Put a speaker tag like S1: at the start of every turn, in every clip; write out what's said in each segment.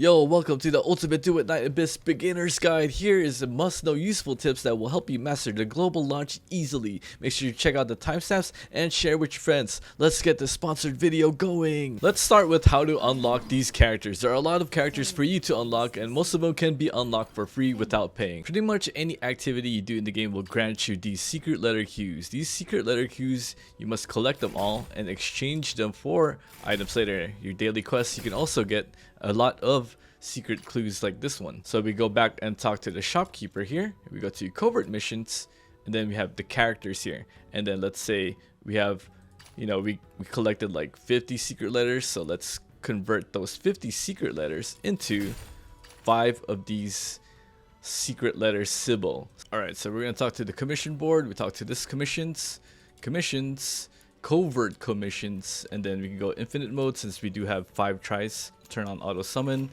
S1: Yo, welcome to the Ultimate Duet Night Abyss Beginner's Guide. Here is the must-know useful tips that will help you master the global launch easily. Make sure you check out the timestamps and share with your friends. Let's get the sponsored video going. Let's start with how to unlock these characters. There are a lot of characters for you to unlock, and most of them can be unlocked for free without paying. Pretty much any activity you do in the game will grant you these secret letter cues. These secret letter cues, you must collect them all and exchange them for items later. Your daily quests, you can also get a lot of secret clues like this one. So we go back and talk to the shopkeeper here. We go to covert missions, and then we have the characters here. And then let's say we have, we collected like 50 secret letters. So let's convert those 50 secret letters into 5 of these secret letter symbol. All right, so we're gonna talk to the commission board. We talk to this commissions, covert commissions, and then we can go infinite mode since we do have 5 tries. Turn on auto summon,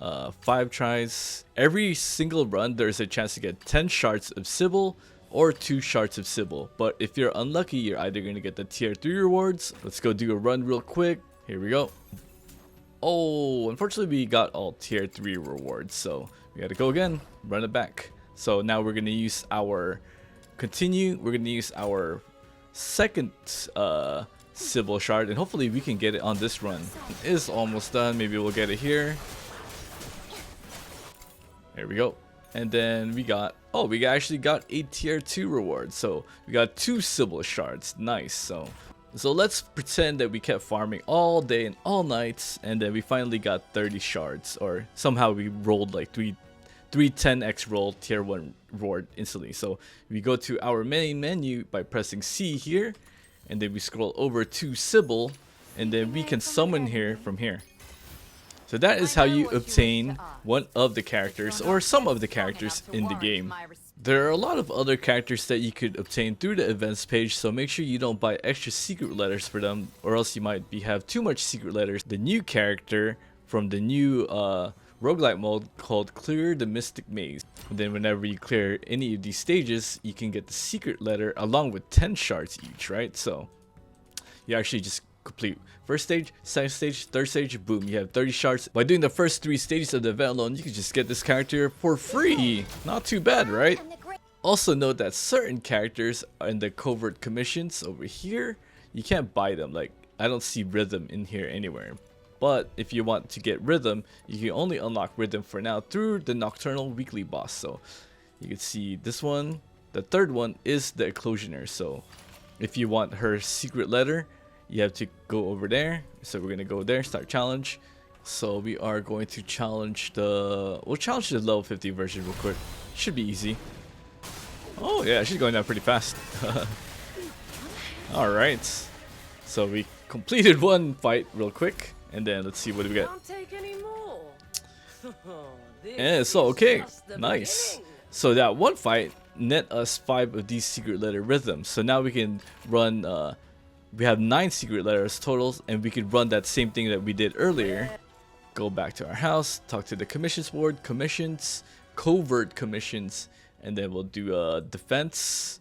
S1: 5 tries. Every single run there's a chance to get 10 shards of Sybil or 2 shards of Sybil, but if you're unlucky you're either going to get the tier 3 rewards. Let's go do a run real quick. Here we go. Oh, unfortunately we got all tier 3 rewards, so we gotta go again, run it back. So now we're going to use our we're going to use our second Sybil shard, and hopefully we can get it on this run. It is almost done. Maybe we'll get it here. There we go. And then we actually got a tier 2 reward. So we got 2 Sybil shards. Nice. So let's pretend that we kept farming all day and all nights, and then we finally got 30 shards, or somehow we rolled like 3 10x roll tier 1 reward instantly. So we go to our main menu by pressing C here, and then we scroll over to Sybil, and then we can summon here from here. So that is how you obtain one of the characters or some of the characters in the game. There are a lot of other characters that you could obtain through the events page, so make sure you don't buy extra secret letters for them, or else you might have too much secret letters. The new character from the new roguelite mode called Clear the Mystic Maze. And then whenever you clear any of these stages, you can get the secret letter along with 10 shards each, right? So you actually just complete first stage, second stage, third stage, boom, you have 30 shards. By doing the first 3 stages of the event alone, you can just get this character for free. Not too bad, right? Also note that certain characters in the covert commissions over here, you can't buy them. Like, I don't see Rhythm in here anywhere. But if you want to get Rhythm, you can only unlock Rhythm for now through the Nocturnal Weekly boss. So you can see this one. The third one is the Eclosioner. So if you want her secret letter, you have to go over there. So we're going to go there, start challenge. So we are going to challenge we'll challenge the level 50 version real quick. Should be easy. Oh yeah, she's going down pretty fast. Alright. So we completed one fight real quick. And then let's see what do we get. Yeah, so okay, nice. So that one fight net us 5 of these secret letter rhythms. So now we can run. We have 9 secret letters totals, and we could run that same thing that we did earlier. Go back to our house, talk to the commissions board, commissions, covert commissions, and then we'll do defense,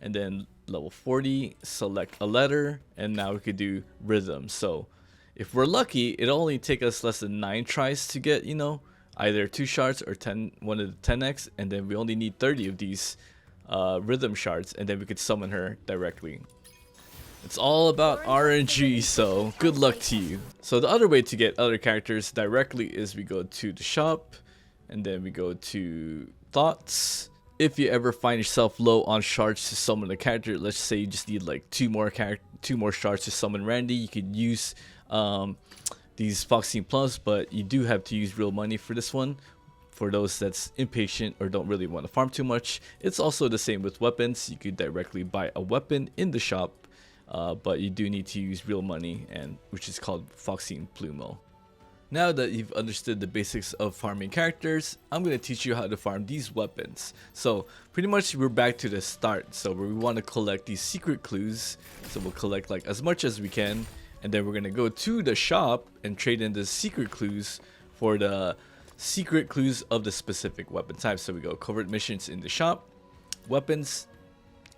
S1: and then level 40. Select a letter, and now we could do rhythm. So if we're lucky, it'll only take us less than 9 tries to get, either 2 shards or one of the 10x, and then we only need 30 of these rhythm shards, and then we could summon her directly. It's all about RNG, so good luck to you. So the other way to get other characters directly is we go to the shop, and then we go to thoughts. If you ever find yourself low on shards to summon a character, let's say you just need like 2 more shards to summon Randy, you could use these Foxy Plums, but you do have to use real money for this one. For those that's impatient or don't really want to farm too much. It's also the same with weapons. You could directly buy a weapon in the shop, but you do need to use real money, which is called Foxy Plumo. Now that you've understood the basics of farming characters, I'm going to teach you how to farm these weapons. So pretty much we're back to the start. So we want to collect these secret clues. So we'll collect like as much as we can. And then we're going to go to the shop and trade in the secret clues for the secret clues of the specific weapon type. So we go covert missions in the shop, weapons,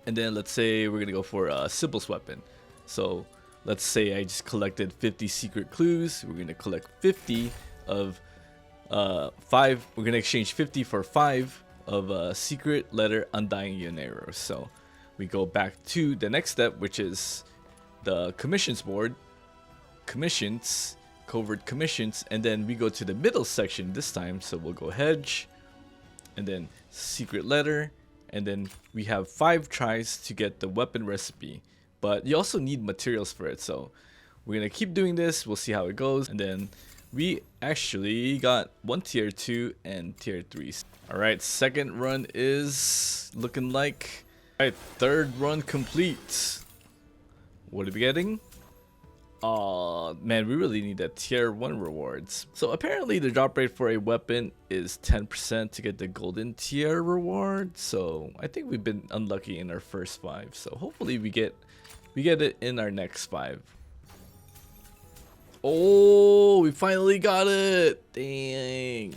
S1: and then let's say we're going to go for Sybil's weapon. So let's say I just collected 50 secret clues. We're going to collect 50 of 5. We're gonna exchange 50 for 5 of secret letter undying Yonero. So we go back to the next step, which is the commissions board, commissions, covert commissions, and then we go to the middle section this time. So we'll go hedge, and then secret letter, and then we have 5 tries to get the weapon recipe. But you also need materials for it, so we're gonna keep doing this. We'll see how it goes, and then we actually got 1 tier 2 and tier 3. Alright, second run is looking like. Alright, third run complete. What are we getting? Oh man, we really need that tier 1 rewards. So apparently the drop rate for a weapon is 10% to get the golden tier reward. So I think we've been unlucky in our first 5. So hopefully we get it in our next 5. Oh, we finally got it. Dang.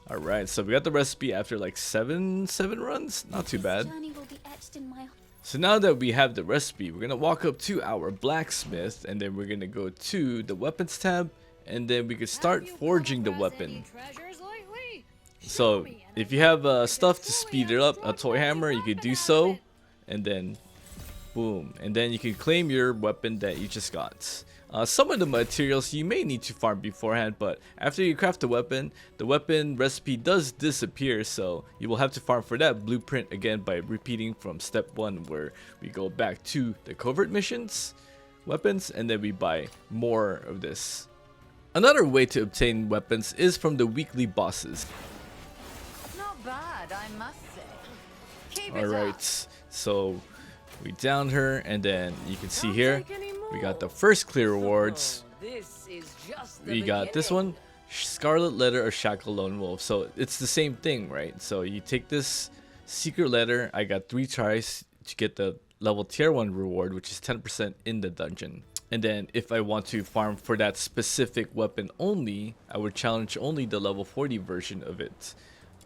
S1: Alright, so we got the recipe after like 7 runs. Not too bad. So now that we have the recipe, we're gonna walk up to our blacksmith, and then we're gonna go to the weapons tab, and then we can start forging the weapon. So if you have stuff to speed it up, a toy hammer, you could do so, and then boom, and then you can claim your weapon that you just got. Some of the materials you may need to farm beforehand, but after you craft the weapon recipe does disappear, so you will have to farm for that blueprint again by repeating from step 1, where we go back to the covert missions, weapons, and then we buy more of this. Another way to obtain weapons is from the weekly bosses.
S2: Not bad, I must say. Keep it up.
S1: Alright, so we downed her, and then you can see here we got the first clear rewards. We got this one, Scarlet Letter or Shackle Lone Wolf. So it's the same thing, right? So you take this secret letter. I got 3 tries to get the level tier 1 reward, which is 10% in the dungeon. And then if I want to farm for that specific weapon only, I would challenge only the level 40 version of it.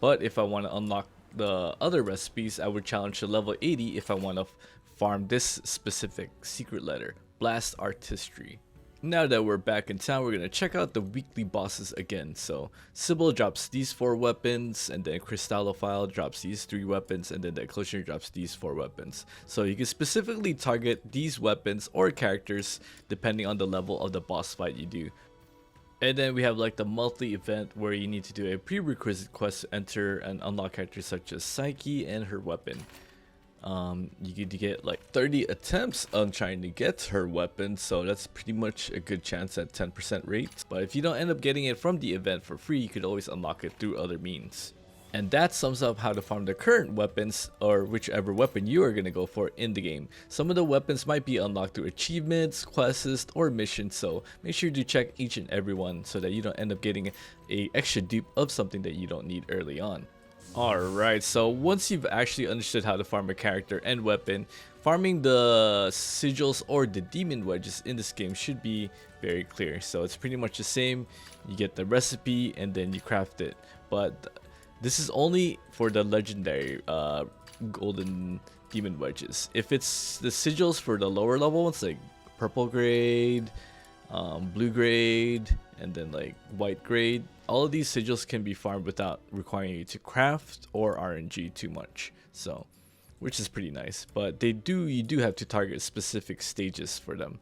S1: But if I want to unlock the other recipes, I would challenge the level 80 if I want to farm this specific secret letter, Blast Artistry. Now that we're back in town, we're gonna check out the weekly bosses again. So Sybil drops these 4 weapons, and then Crystallophile drops these 3 weapons, and then the Eclosion drops these 4 weapons. So you can specifically target these weapons or characters depending on the level of the boss fight you do. And then we have like the monthly event where you need to do a prerequisite quest to enter and unlock characters such as Psyche and her weapon. You get to get like 30 attempts on trying to get her weapon, so that's pretty much a good chance at 10% rate. But if you don't end up getting it from the event for free, you could always unlock it through other means. And that sums up how to farm the current weapons, or whichever weapon you are going to go for in the game. Some of the weapons might be unlocked through achievements, quests, or missions, so make sure to check each and every one so that you don't end up getting a extra dupe of something that you don't need early on. Alright, so once you've actually understood how to farm a character and weapon, farming the sigils or the demon wedges in this game should be very clear. So it's pretty much the same. You get the recipe and then you craft it. But this is only for the legendary golden demon wedges. If it's the sigils for the lower level ones, like purple grade, blue grade, and then like white grade, all of these sigils can be farmed without requiring you to craft or RNG too much, so which is pretty nice. But you do have to target specific stages for them.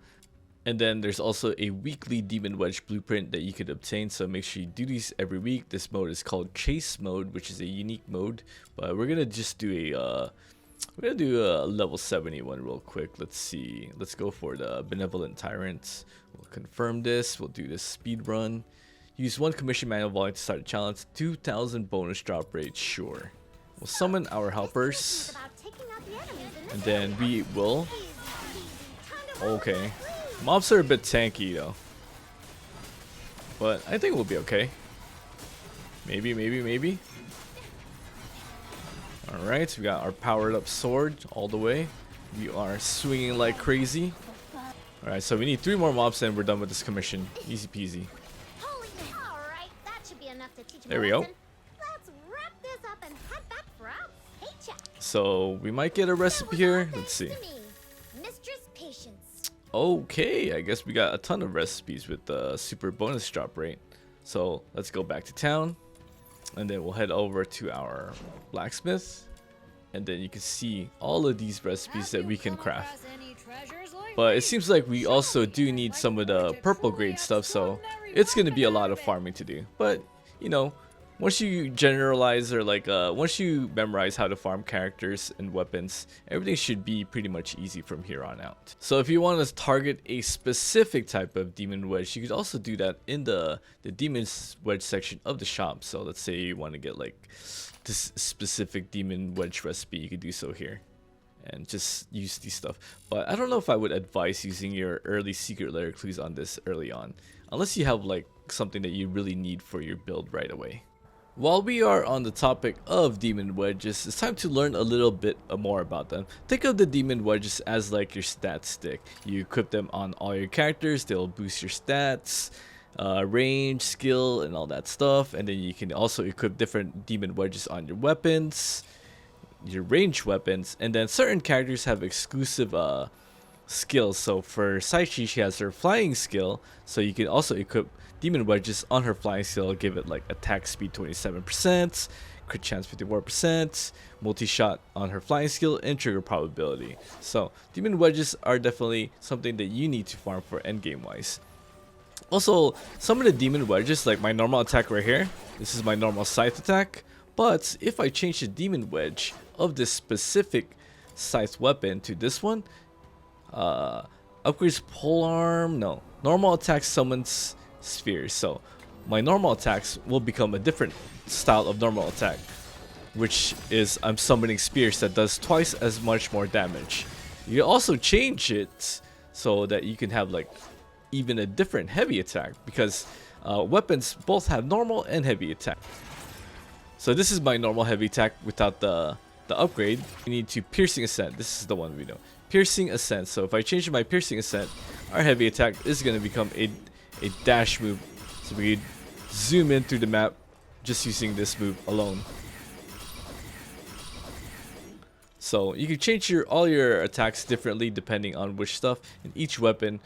S1: And then there's also a weekly demon wedge blueprint that you could obtain, so make sure you do these every week. This mode is called chase mode, which is a unique mode, but we're gonna just do a level 71 real quick. Let's see, let's go for the benevolent tyrant. We'll confirm this. We'll do this speed run. Use 1 commission manual volume to start a challenge. 2,000 bonus drop rate, sure. We'll summon our helpers, and then we will. Okay, mobs are a bit tanky though, but I think we'll be okay. Maybe. Alright, we got our powered up sword all the way. We are swinging like crazy. Alright, so we need 3 more mobs and we're done with this commission. Easy peasy. There we go.
S3: Let's wrap this up and head back for our paycheck.
S1: So we might get a recipe here. Let's see.
S3: Mistress Patience.
S1: Okay, I guess we got a ton of recipes with the super bonus drop rate. So let's go back to town, and then we'll head over to our blacksmith, and then you can see all of these recipes that we can craft. But it seems like we also do need some of the purple grade stuff, so it's going to be a lot of farming to do. But you know, once you generalize, or like once you memorize how to farm characters and weapons, everything should be pretty much easy from here on out. So if you want to target a specific type of demon wedge, you could also do that in the demon wedge section of the shop. So let's say you want to get like this specific demon wedge recipe, you could do so here and just use these stuff. But I don't know if I would advise using your early secret lair clues on this early on, unless you have like something that you really need for your build right away. While we are on the topic of demon wedges, it's time to learn a little bit more about them. Think of the demon wedges as like your stat stick. You equip them on all your characters, they'll boost your stats, range, skill, and all that stuff. And then you can also equip different demon wedges on your weapons, your ranged weapons, and then certain characters have exclusive skills. So for Saichi, she has her flying skill, so you can also equip demon wedges on her flying skill, give it like attack speed 27%, crit chance 54%, multi-shot on her flying skill, and trigger probability. So demon wedges are definitely something that you need to farm for endgame wise. Also, some of the demon wedges, like my normal attack right here, this is my normal scythe attack, but if I change the demon wedge of this specific scythe weapon to this one, upgrades polearm, no, normal attack summons spheres. So my normal attacks will become a different style of normal attack, which is I'm summoning spears that does twice as much more damage. You can also change it so that you can have like even a different heavy attack, because weapons both have normal and heavy attack. So this is my normal heavy attack without the upgrade. We need to piercing ascent. This is the one we know. Piercing ascent. So if I change my piercing ascent, our heavy attack is going to become a dash move. So we zoom in through the map just using this move alone. So you can change all your attacks differently depending on which stuff, and each weapon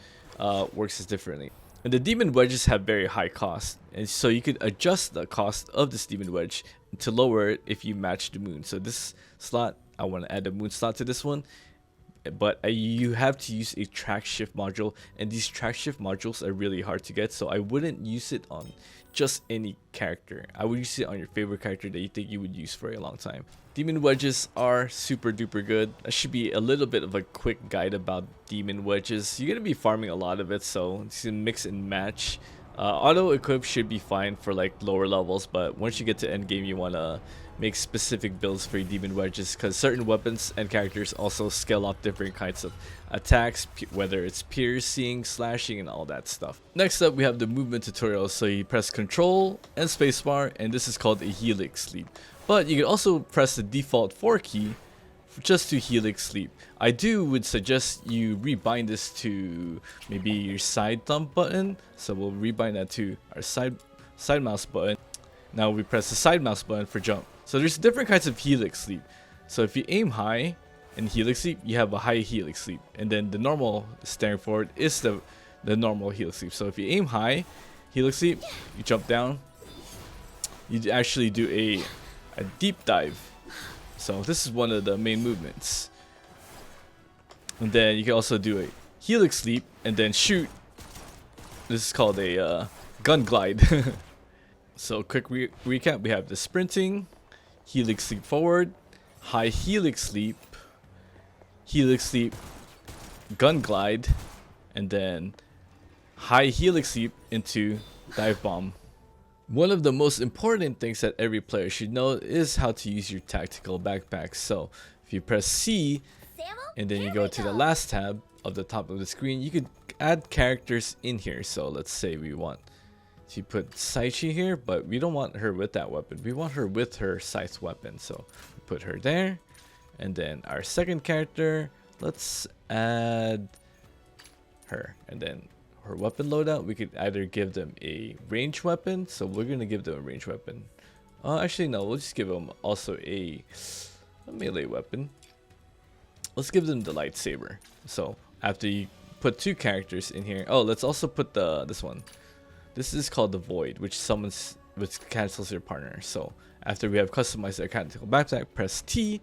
S1: works as differently. And the demon wedges have very high cost, and so you could adjust the cost of this demon wedge to lower it if you match the moon. So this slot, I want to add a moon slot to this one, but you have to use a track shift module, and these track shift modules are really hard to get, so I wouldn't use it on just any character. I would use it on your favorite character that you think you would use for a long time. Demon wedges are super duper good. That should be a little bit of a quick guide about demon wedges. You're gonna be farming a lot of it, so you can mix and match. Auto equip should be fine for like lower levels, but once you get to end game, you want to make specific builds for your demon wedges, because certain weapons and characters also scale off different kinds of attacks, whether it's piercing, slashing, and all that stuff. Next up, we have the movement tutorial. So you press Control and spacebar, and this is called a helix leap. But you can also press the default 4 key just to helix sleep. I would suggest you rebind this to maybe your side thumb button. So we'll rebind that to our side mouse button. Now we press the side mouse button for jump. So there's different kinds of helix sleep. So if you aim high in helix sleep, you have a high helix sleep, and then the normal staring forward is the normal helix sleep. So if you aim high helix sleep, you jump down, you actually do a deep dive. So this is one of the main movements. And then you can also do a helix leap and then shoot. This is called a gun glide. So quick recap, we have the sprinting, helix leap forward, high helix leap, gun glide, and then high helix leap into dive bomb. One of the most important things that every player should know is how to use your tactical backpack. So if you press C and then you go to the last tab of the top of the screen, you could add characters in here. So let's say we want to put Saichi here, but we don't want her with that weapon. We want her with her scythe weapon. So we put her there. And then our second character, let's add her. And then her weapon loadout, we could either give them a ranged weapon. So we're going to give them a ranged weapon. Actually, no, we'll just give them also a melee weapon. Let's give them the lightsaber. So after you put two characters in here, let's also put this one, this is called the Void, which cancels your partner. So after we have customized our tactical backpack, press T,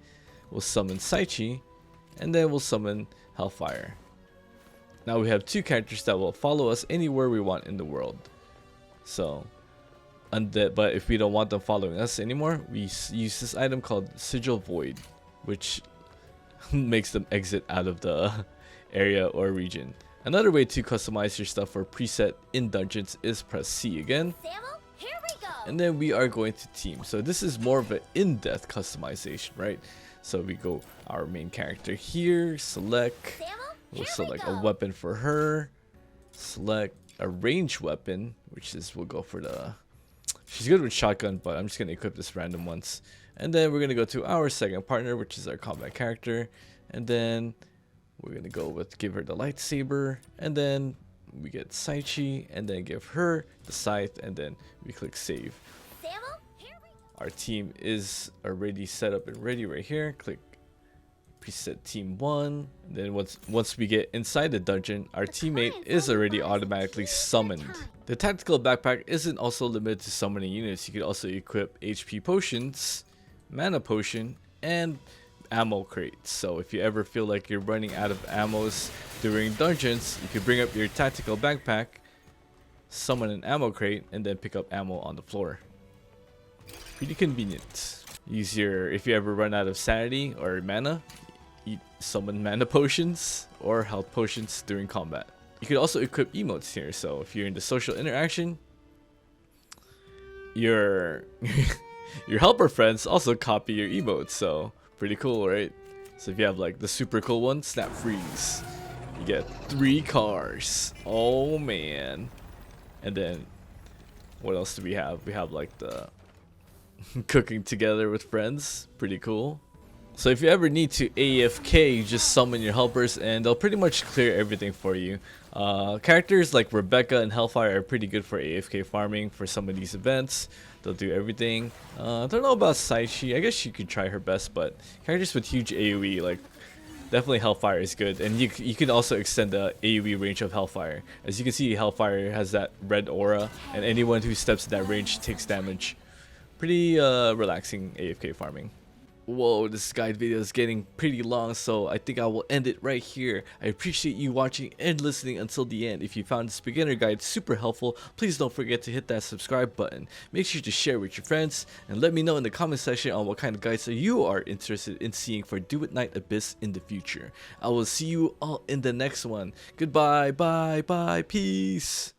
S1: we'll summon Saichi, and then we'll summon Hellfire. Now we have 2 characters that will follow us anywhere we want in the world. So undead, but if we don't want them following us anymore, we use this item called Sigil Void, which makes them exit out of the area or region. Another way to customize your stuff for preset in dungeons is press C again,
S3: Samuel, here we go.
S1: and then we are going to team. So this is more of an in-depth customization, right? So we go our main character here, select,
S3: Samuel,
S1: we'll
S3: here
S1: select
S3: we
S1: a
S3: go.
S1: weapon for her, select a ranged weapon, which is, we'll go for the, she's good with shotgun, but I'm just going to equip this random once. And then we're going to go to our second partner, which is our combat character, and then we're going to go with, give her the lightsaber, and then we get Saichi, and then give her the scythe, and then we click save.
S3: Samuel, here we go.
S1: Our team is already set up and ready right here. Click preset team 1, and then once we get inside the dungeon, our teammate is already automatically summoned. The tactical backpack isn't also limited to summoning units. You could also equip HP potions, mana potion, and ammo crates. So if you ever feel like you're running out of ammos during dungeons, you could bring up your tactical backpack, summon an ammo crate, and then pick up ammo on the floor. Pretty convenient. Use your, if you ever run out of sanity or mana, summon mana potions or health potions during combat. You could also equip emotes here. So if you're in the social interaction, your your helper friends also copy your emotes. So pretty cool, right? So if you have like the super cool one, Snap Freeze, you get 3 cars. Oh man. And then what else do we have? We have like the cooking together with friends. Pretty cool. So if you ever need to AFK, you just summon your helpers and they'll pretty much clear everything for you. Characters like Rebecca and Hellfire are pretty good for AFK farming for some of these events. They'll do everything. I don't know about Saichi. I guess she could try her best, but characters with huge AoE, like definitely Hellfire is good. And you can also extend the AoE range of Hellfire. As you can see, Hellfire has that red aura, and anyone who steps in that range takes damage. Pretty relaxing AFK farming. Whoa, this guide video is getting pretty long, so I think I will end it right here. I appreciate you watching and listening until the end. If you found this beginner guide super helpful, please don't forget to hit that subscribe button. Make sure to share with your friends, and let me know in the comment section on what kind of guides you are interested in seeing for Duet Night Abyss in the future. I will see you all in the next one. Goodbye, bye, bye, peace.